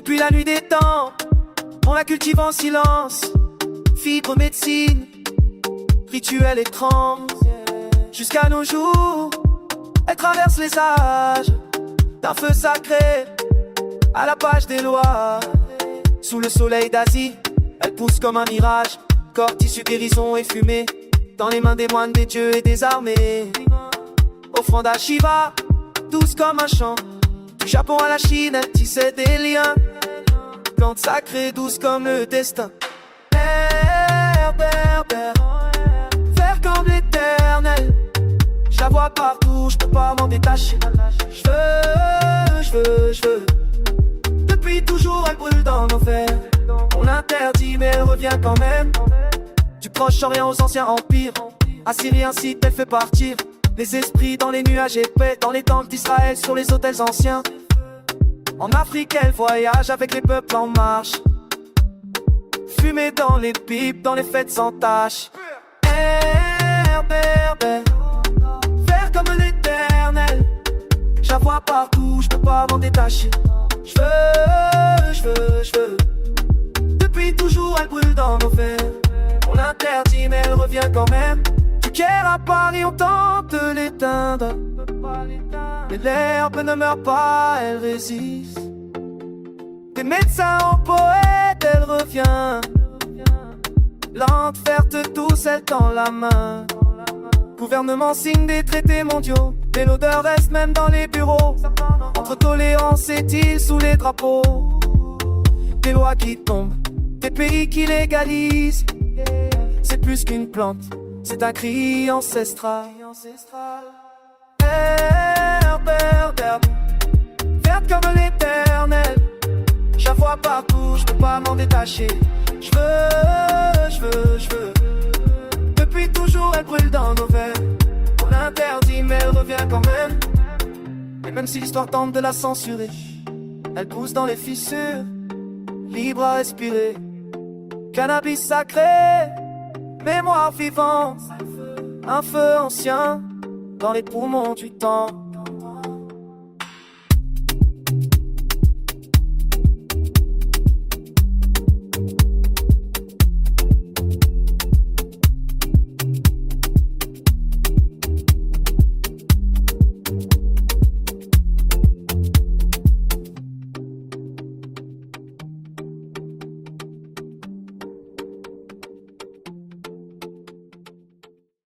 Depuis la nuit des temps, on la cultive en silence. Fibre, médecine, rituel et trance. Jusqu'à nos jours, elle traverse les âges, d'un feu sacré à la page des lois. Sous le soleil d'Asie, elle pousse comme un mirage. Corps tissu, guérison et fumée, dans les mains des moines, des dieux et des armées. Offrande à Shiva, douce comme un chant. Du Japon à la Chine, elle tissait des liens. Plante sacrée, douce comme le destin. Vert comme l'éternel. Je la vois partout, je peux pas m'en détacher. Je veux. Depuis toujours elle brûle dans nos fers. On l'interdit mais elle revient quand même. Du Proche-Orient aux anciens empires, Assyrien site elle fait partir les esprits dans les nuages épais, dans les temples d'Israël, sur les autels anciens. En Afrique elle voyage avec les peuples en marche. Fumée dans les pipes, dans les fêtes sans tâche. Vert comme l'éternel. Je la vois partout, je peux pas m'en détacher. Je veux. Depuis toujours elle brûle dans nos fers. On l'interdit mais elle revient quand même. Du Caire à Paris on tente de l'éteindre, mais l'herbe ne meurt pas, elle résiste. Des médecins en poète, elle revient. Lente, verte, douce, elle tend la main. Gouvernement signe des traités mondiaux, mais l'odeur reste même dans les bureaux. Entre tolérance et deal sous les drapeaux. Des lois qui tombent, des pays qui légalisent. C'est plus qu'une plante, c'est un cri ancestral. Verte comme l'éternel. Je la vois partout, je peux pas m'en détacher. Je veux. Depuis toujours elle brûle dans nos veines. On l'interdit mais elle revient quand même. Et même si l'histoire tente de la censurer, elle pousse dans les fissures, libre à respirer. Cannabis sacré, mémoire vivante, un feu ancien dans les poumons du temps.